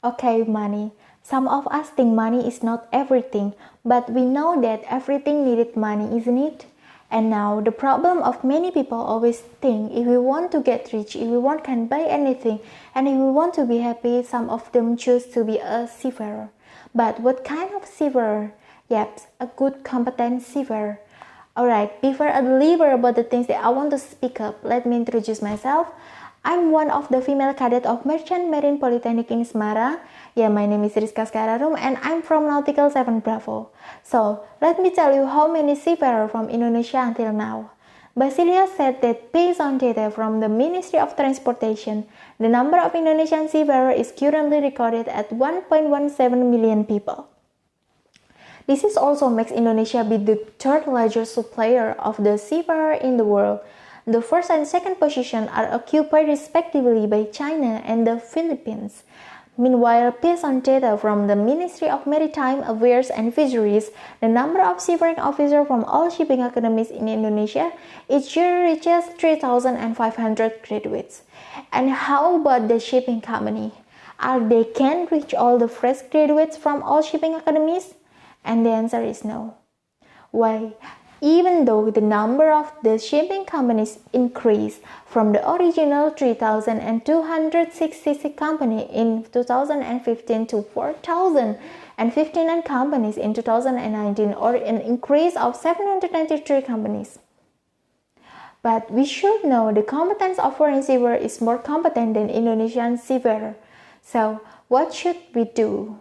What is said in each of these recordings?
Okay, money. Some of us think money is not everything, but we know that everything needed money, isn't it? And now the problem of many people always think if we want to get rich, if we want can buy anything, and if we want to be happy, some of them choose to be a seafarer. But what kind of seafarer? Yep, a good competent seafarer. Alright, before I deliver about the things that I want to speak up, let me introduce myself. I'm one of the female cadet of Merchant Marine Polytechnic in Semarang. Yeah, my name is Rizka Skararum and I'm from Nautical 7 Bravo. So, let me tell you how many seafarers from Indonesia until now. Basilia said that based on data from the Ministry of Transportation, the number of Indonesian seafarers is currently recorded at 1.17 million people. This also makes Indonesia be the third largest supplier of the seafarer in the world. The first and second position are occupied respectively by China and the Philippines. Meanwhile, based on data from the Ministry of Maritime Affairs and Fisheries, the number of seafaring officers from all shipping academies in Indonesia each year reaches 3,500 graduates. And how about the shipping company? They can reach all the fresh graduates from all shipping academies? And the answer is no. Why? Even though the number of the shipping companies increased from the original 3,266 companies in 2015 to 4,059 companies in 2019, or an increase of 793 companies. But we should know the competence of foreign seafarer is more competent than Indonesian seafarer. So, what should we do?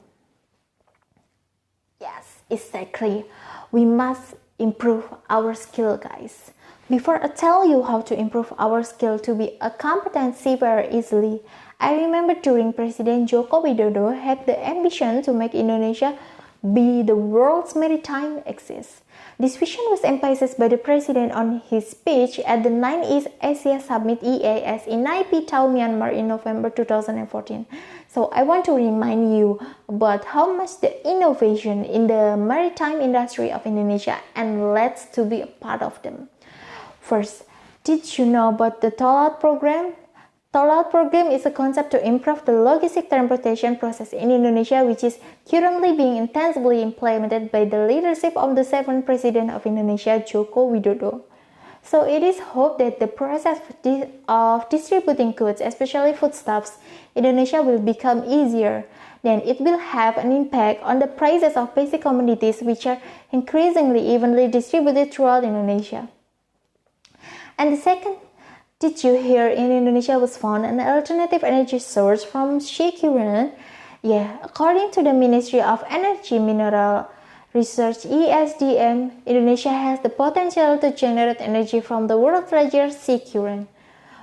Yes, exactly. We must improve our skill, guys. Before I tell you how to improve our skill to be a competent seafarer easily, I remember during President Joko Widodo had the ambition to make Indonesia be the world's maritime axis. This vision was emphasized by the president on his speech at the 9th East Asia Summit EAS in Nay Pyi Taw, Myanmar in November 2014. So I want to remind you about how much the innovation in the maritime industry of Indonesia, and let's to be a part of them. First, did you know about the Toll-Out program? Toll-Out program is a concept to improve the logistic transportation process in Indonesia, which is currently being intensively implemented by the leadership of the 7th President of Indonesia, Joko Widodo. So it is hoped that the process of distributing goods, especially foodstuffs, in Indonesia will become easier. Then it will have an impact on the prices of basic commodities, which are increasingly evenly distributed throughout Indonesia. And the second, did you hear in Indonesia was found an alternative energy source from sea current? Yeah, according to the Ministry of Energy Mineral Research ESDM, Indonesia has the potential to generate energy from the world's largest sea current,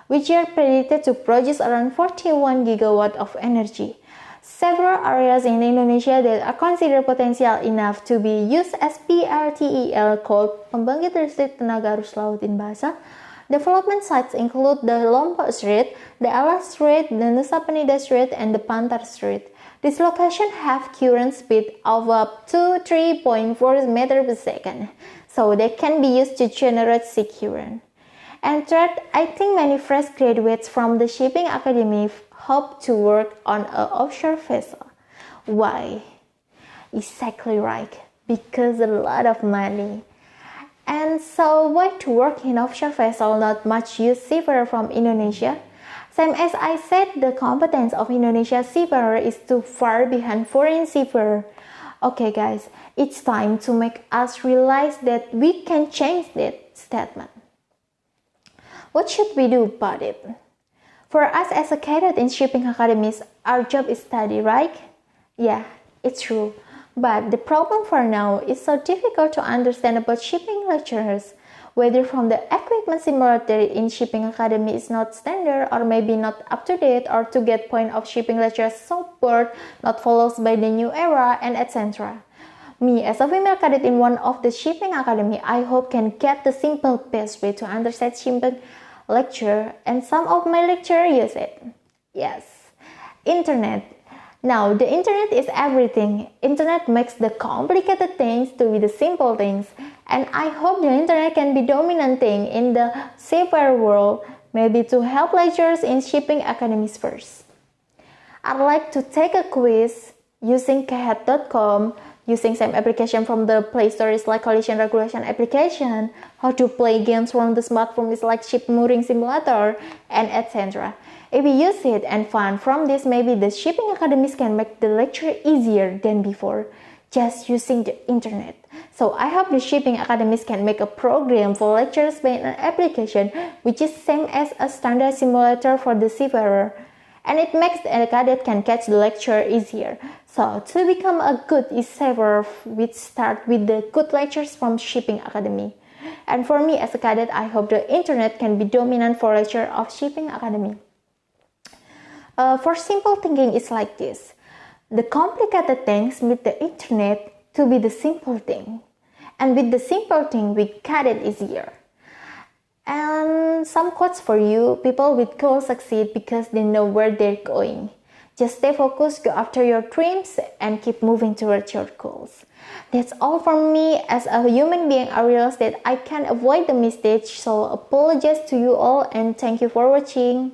which are predicted to produce around 41 gigawatts of energy. Several areas in Indonesia that are considered potential enough to be used as PRTEL, called Pembangkit Listrik Tenaga Arus Laut in bahasa. Development sites include the Lombok Strait, the Alas Strait, the Nusa Penida Strait, and the Pantar Strait. These locations have current speed of up to 3.4 meters per second, so they can be used to generate sea current. And third, I think many fresh graduates from the shipping academy hope to work on an offshore vessel. Why? Exactly right, because a lot of money. And so, why to work in offshore vessel not much use seafarer from Indonesia? Same as I said, the competence of Indonesia seafarer is too far behind foreign seafarer. Okay guys, it's time to make us realize that we can change that statement. What should we do about it? For us as a cadet in shipping academies, our job is study, right? Yeah, it's true. But the problem for now is so difficult to understand about shipping lecturers. Whether from the equipment simulator in shipping academy is not standard or maybe not up to date, or to get point of shipping lecturers so bored, not followed by the new era, and etc. Me as a female cadet in one of the shipping academy, I hope can get the simple best way to understand shipping lecture, and some of my lecturer use it. Yes, internet. Now, the internet is everything. Internet makes the complicated things to be the simple things. And I hope the internet can be dominant thing in the seafarer world, maybe to help lecturers in shipping academies first. I'd like to take a quiz using kahoot.com, using same application from the Play Store is like collision regulation application, how to play games from the smartphone is like ship mooring simulator, and etc. If we use it and fun from this, maybe the shipping academies can make the lecture easier than before, just using the internet. So I hope the shipping academies can make a program for lectures by an application which is same as a standard simulator for the seafarer. And it makes the cadet can catch the lecture easier. So to become a good seafarer, we start with the good lectures from Shipping Academy. And for me as a cadet, I hope the internet can be dominant for lecture of Shipping Academy. For simple thinking, it's like this. The complicated things with the internet to be the simple thing. And with the simple thing, we cut it easier. And some quotes for you. People with goals succeed because they know where they're going. Just stay focused, go after your dreams, and keep moving towards your goals. That's all from me. As a human being, I realize that I can't avoid the mistakes, so apologize to you all and thank you for watching.